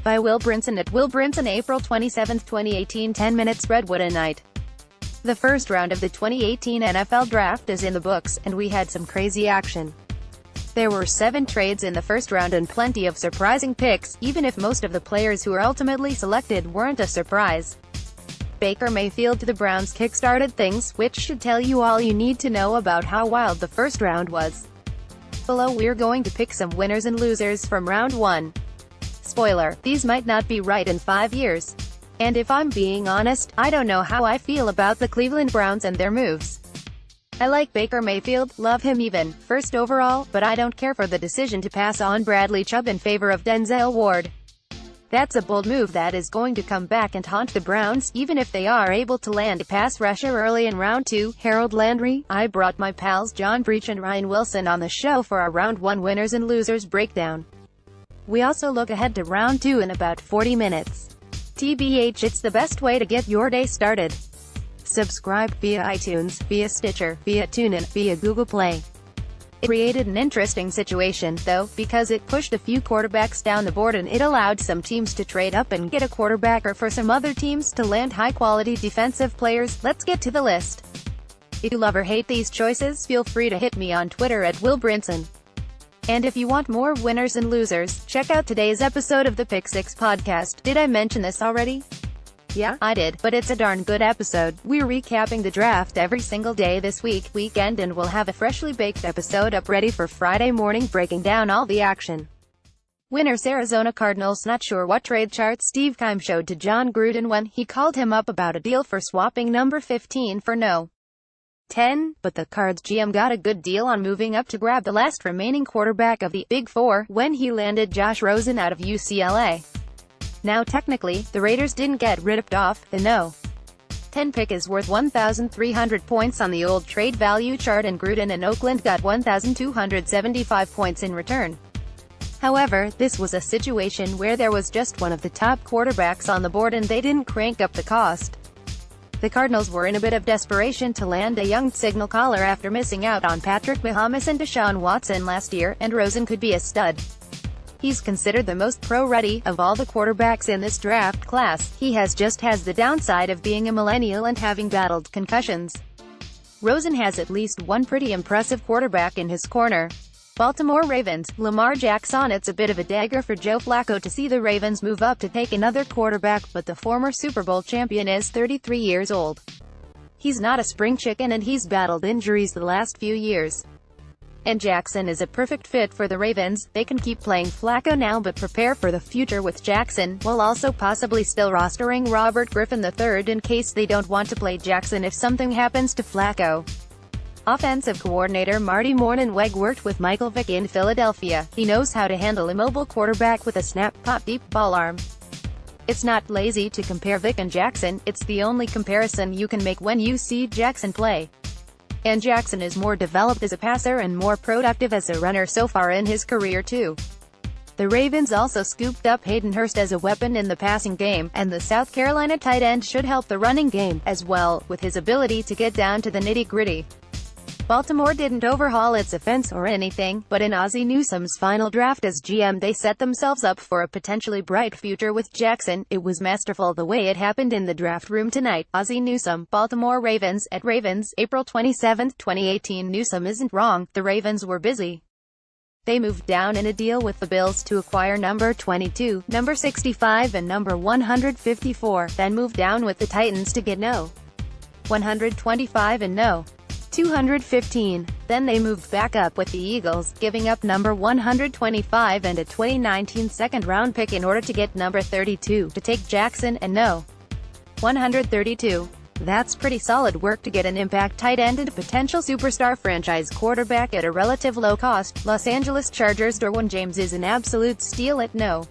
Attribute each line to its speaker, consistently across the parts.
Speaker 1: by Will Brinson at Will Brinson April 27, 2018 10 minutes Redwood a night. The first round of the 2018 NFL Draft is in the books, and we had some crazy action. There were 7 trades in the first round and plenty of surprising picks, even if most of the players who were ultimately selected weren't a surprise. Baker Mayfield to the Browns kickstarted things, which should tell you all you need to know about how wild the first round was. Below we're going to pick some winners and losers from round 1. Spoiler, these might not be right in 5 years. And if I'm being honest, I don't know how I feel about the Cleveland Browns and their moves. I like Baker Mayfield, love him even, first overall, but I don't care for the decision to pass on Bradley Chubb in favor of Denzel Ward. That's a bold move that is going to come back and haunt the Browns, even if they are able to land a pass rusher early in round 2. Harold Landry. I brought my pals John Breach and Ryan Wilson on the show for our round 1 winners and losers breakdown. We also look ahead to round 2 in about 40 minutes. TBH, it's the best way to get your day started. Subscribe via iTunes, via Stitcher, via TuneIn, via Google Play. It created an interesting situation, though, because it pushed a few quarterbacks down the board and it allowed some teams to trade up and get a quarterback, or for some other teams to land high-quality defensive players. Let's get to the list. If you love or hate these choices, feel free to hit me on Twitter at Will Brinson. And if you want more winners and losers, check out today's episode of the Pick 6 podcast. Did I mention this already? Yeah, I did, but it's a darn good episode. We're recapping the draft every single day this weekend, and we'll have a freshly baked episode up ready for Friday morning, breaking down all the action. Winners: Arizona Cardinals. Not sure what trade chart Steve Keim showed to John Gruden when he called him up about a deal for swapping number 15 for no. 10, but the Cards GM got a good deal on moving up to grab the last remaining quarterback of the Big Four when he landed Josh Rosen out of UCLA. Now technically, the Raiders didn't get ripped off. The no. 10 pick is worth 1,300 points on the old trade value chart, and Gruden and Oakland got 1,275 points in return. However, this was a situation where there was just one of the top quarterbacks on the board and they didn't crank up the cost. The Cardinals were in a bit of desperation to land a young signal caller after missing out on Patrick Mahomes and Deshaun Watson last year, and Rosen could be a stud. He's considered the most pro-ready of all the quarterbacks in this draft class. He has the downside of being a millennial and having battled concussions. Rosen has at least one pretty impressive quarterback in his corner. Baltimore Ravens. Lamar Jackson. It's a bit of a dagger for Joe Flacco to see the Ravens move up to take another quarterback, but the former Super Bowl champion is 33 years old. He's not a spring chicken and he's battled injuries the last few years. And Jackson is a perfect fit for the Ravens. They can keep playing Flacco now but prepare for the future with Jackson, while also possibly still rostering Robert Griffin III in case they don't want to play Jackson if something happens to Flacco. Offensive coordinator Marty Mornhinweg worked with Michael Vick in Philadelphia. He knows how to handle a mobile quarterback with a snap-pop deep ball arm. It's not lazy to compare Vick and Jackson, it's the only comparison you can make when you see Jackson play. And Jackson is more developed as a passer and more productive as a runner so far in his career too. The Ravens also scooped up Hayden Hurst as a weapon in the passing game, and the South Carolina tight end should help the running game as well, with his ability to get down to the nitty-gritty. Baltimore didn't overhaul its offense or anything, but in Ozzie Newsome's final draft as GM they set themselves up for a potentially bright future with Jackson. It was masterful the way it happened in the draft room tonight. Ozzie Newsome. Baltimore Ravens. At Ravens, April 27, 2018. Newsome isn't wrong, the Ravens were busy. They moved down in a deal with the Bills to acquire number 22, number 65 and number 154, then moved down with the Titans to get no. 125 and no. 215. Then they moved back up with the Eagles, giving up number 125 and a 2019 second-round pick in order to get number 32, to take Jackson and no. 132. That's pretty solid work to get an impact tight end and a potential superstar franchise quarterback at a relative low cost. Los Angeles Chargers. Derwin James is an absolute steal at no.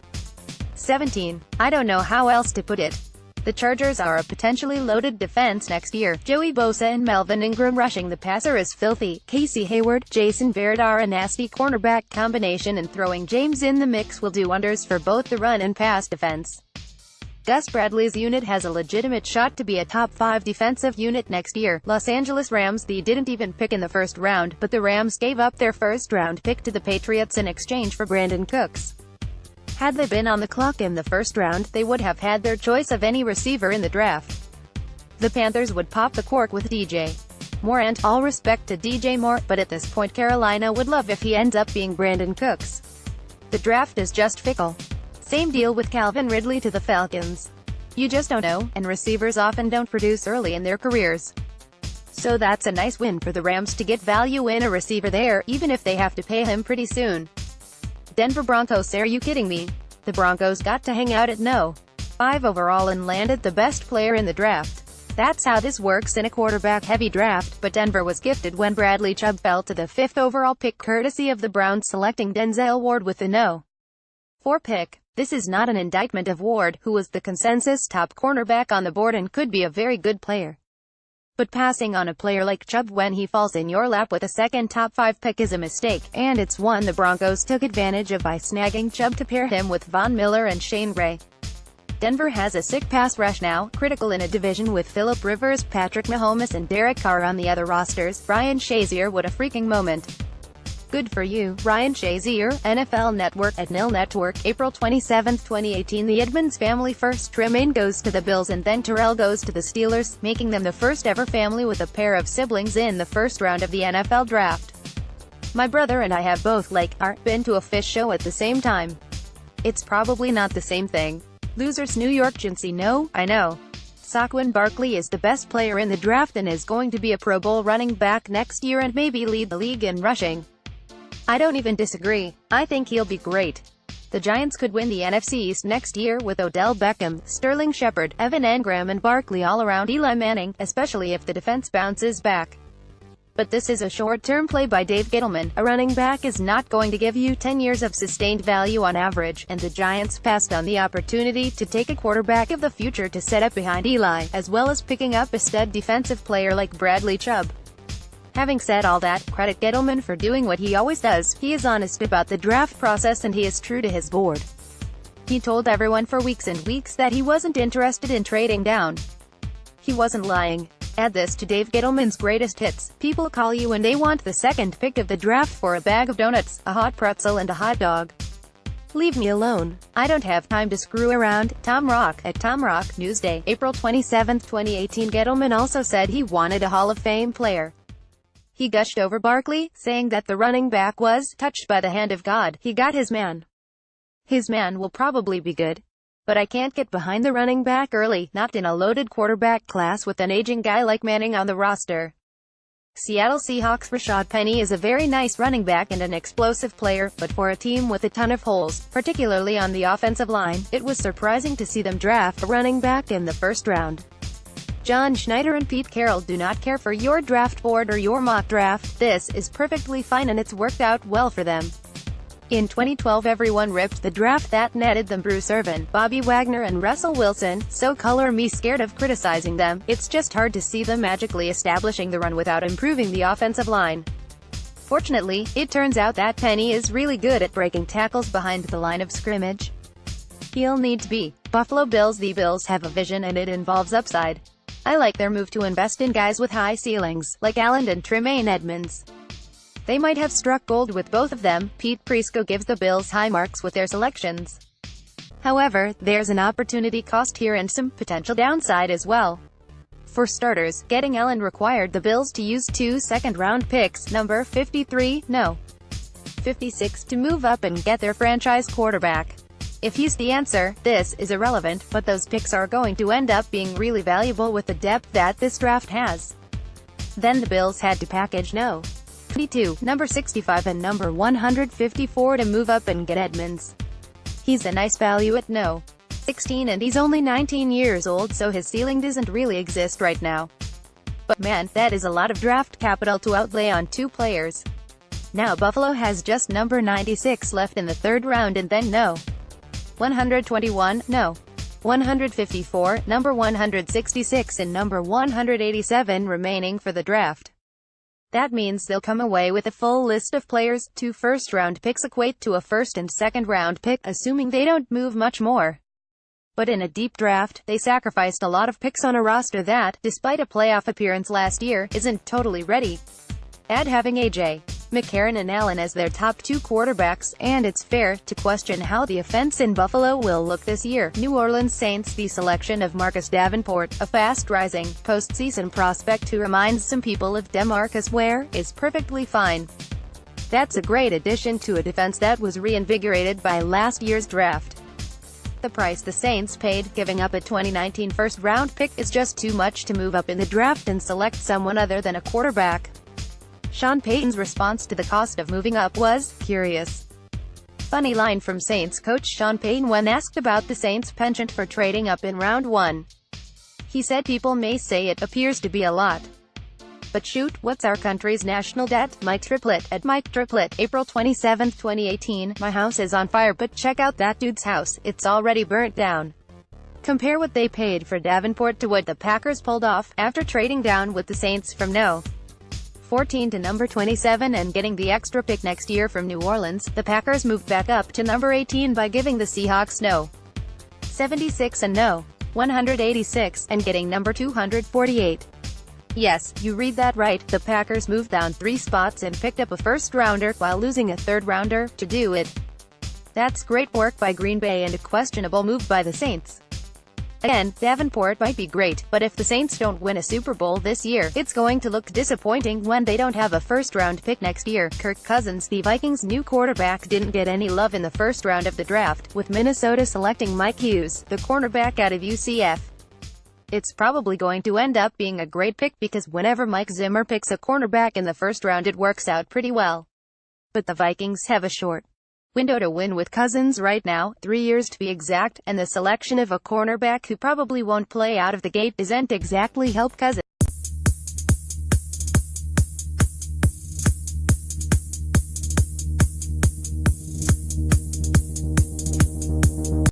Speaker 1: 17. I don't know how else to put it. The Chargers are a potentially loaded defense next year. Joey Bosa and Melvin Ingram rushing the passer is filthy. Casey Hayward, Jason Verrett are a nasty cornerback combination, and throwing James in the mix will do wonders for both the run and pass defense. Gus Bradley's unit has a legitimate shot to be a top 5 defensive unit next year. Los Angeles Rams. They didn't even pick in the first round, but the Rams gave up their first round pick to the Patriots in exchange for Brandon Cooks. Had they been on the clock in the first round, they would have had their choice of any receiver in the draft. The Panthers would pop the cork with DJ Moore, and all respect to DJ Moore, but at this point Carolina would love if he ends up being Brandon Cooks. The draft is just fickle. Same deal with Calvin Ridley to the Falcons. You just don't know, and receivers often don't produce early in their careers. So that's a nice win for the Rams to get value in a receiver there, even if they have to pay him pretty soon. Denver Broncos. Are you kidding me? The Broncos got to hang out at No. 5 overall and landed the best player in the draft. That's how this works in a quarterback-heavy draft, but Denver was gifted when Bradley Chubb fell to the 5th overall pick courtesy of the Browns selecting Denzel Ward with the No. 4 pick. This is not an indictment of Ward, who was the consensus top cornerback on the board and could be a very good player. But passing on a player like Chubb when he falls in your lap with a second top 5 pick is a mistake, and it's one the Broncos took advantage of by snagging Chubb to pair him with Von Miller and Shane Ray. Denver has a sick pass rush now, critical in a division with Phillip Rivers, Patrick Mahomes and Derek Carr on the other rosters. Ryan Shazier. What a freaking moment. Good for you, Ryan Shazier. NFL Network at Nil Network, April 27, 2018. The Edmonds family first. Tremaine goes to the Bills and then Terrell goes to the Steelers, making them the first ever family with a pair of siblings in the first round of the NFL Draft. My brother and I have both been to a fish show at the same time. It's probably not the same thing. Losers. New York Giants. No, I know. Saquon Barkley is the best player in the draft and is going to be a Pro Bowl running back next year and maybe lead the league in rushing. I don't even disagree. I think he'll be great. The Giants could win the NFC East next year with Odell Beckham, Sterling Shepard, Evan Engram and Barkley all around Eli Manning, especially if the defense bounces back. But this is a short-term play by Dave Gettleman. A running back is not going to give you 10 years of sustained value on average, and the Giants passed on the opportunity to take a quarterback of the future to set up behind Eli, as well as picking up a stud defensive player like Bradley Chubb. Having said all that, credit Gettleman for doing what he always does. He is honest about the draft process and he is true to his board. He told everyone for weeks and weeks that he wasn't interested in trading down. He wasn't lying. Add this to Dave Gettleman's greatest hits. People call you when they want the second pick of the draft for a bag of donuts, a hot pretzel and a hot dog. Leave me alone. I don't have time to screw around. Tom Rock at Tom Rock Newsday, April 27, 2018. Gettleman also said he wanted a Hall of Fame player. He gushed over Barkley, saying that the running back was touched by the hand of God. He got his man. His man will probably be good. But I can't get behind the running back early, not in a loaded quarterback class with an aging guy like Manning on the roster. Seattle Seahawks. Rashad Penny is a very nice running back and an explosive player, but for a team with a ton of holes, particularly on the offensive line, it was surprising to see them draft a running back in the first round. John Schneider and Pete Carroll. Do not care for your draft board or your mock draft. This is perfectly fine and it's worked out well for them. In 2012 everyone ripped the draft that netted them Bruce Irvin, Bobby Wagner and Russell Wilson, so color me scared of criticizing them. It's just hard to see them magically establishing the run without improving the offensive line. Fortunately, it turns out that Penny is really good at breaking tackles behind the line of scrimmage. He'll need to be. Buffalo Bills. The Bills have a vision and it involves upside. I like their move to invest in guys with high ceilings, like Allen and Tremaine Edmonds. They might have struck gold with both of them. Pete Prisco gives the Bills high marks with their selections. However, there's an opportunity cost here and some potential downside as well. For starters, getting Allen required the Bills to use 2 second-round picks, number 53, no, 56, to move up and get their franchise quarterback. If he's the answer, this is irrelevant, but those picks are going to end up being really valuable with the depth that this draft has. Then the Bills had to package no. 22, number 65 and number 154 to move up and get Edmonds. He's a nice value at no. 16 and he's only 19 years old, so his ceiling doesn't really exist right now. But man, that is a lot of draft capital to outlay on 2 players. Now Buffalo has just number 96 left in the 3rd round and then no. 121, no. 154, number 166 and number 187 remaining for the draft. That means they'll come away with a full list of players. 2 first-round picks equate to a first and second-round pick, assuming they don't move much more. But in a deep draft, they sacrificed a lot of picks on a roster that, despite a playoff appearance last year, isn't totally ready. Add having A.J. McCarron and Allen as their top two quarterbacks, and it's fair to question how the offense in Buffalo will look this year. New Orleans Saints. The selection of Marcus Davenport, a fast-rising, postseason prospect who reminds some people of DeMarcus Ware, is perfectly fine. That's a great addition to a defense that was reinvigorated by last year's draft. The price the Saints paid, giving up a 2019 first-round pick, is just too much to move up in the draft and select someone other than a quarterback. Sean Payton's response to the cost of moving up was curious. Funny line from Saints coach Sean Payton when asked about the Saints' penchant for trading up in round 1. He said, "People may say it appears to be a lot. But shoot, what's our country's national debt?" Mike Triplett at Mike Triplett, April 27, 2018. "My house is on fire, but check out that dude's house, it's already burnt down." Compare what they paid for Davenport to what the Packers pulled off, after trading down with the Saints from No. 14 to number 27 and getting the extra pick next year from New Orleans. The Packers moved back up to number 18 by giving the Seahawks No. 76 and No. 186, and getting number 248. Yes, you read that right, the Packers moved down 3 spots and picked up a first-rounder, while losing a third-rounder, to do it. That's great work by Green Bay and a questionable move by the Saints. Again, Davenport might be great, but if the Saints don't win a Super Bowl this year, it's going to look disappointing when they don't have a first-round pick next year. Kirk Cousins. The Vikings' new quarterback didn't get any love in the first round of the draft, with Minnesota selecting Mike Hughes, the cornerback out of UCF. It's probably going to end up being a great pick because whenever Mike Zimmer picks a cornerback in the first round it works out pretty well. But the Vikings have a short window to win with Cousins right now, 3 years to be exact, and the selection of a cornerback who probably won't play out of the gate isn't exactly help Cousins.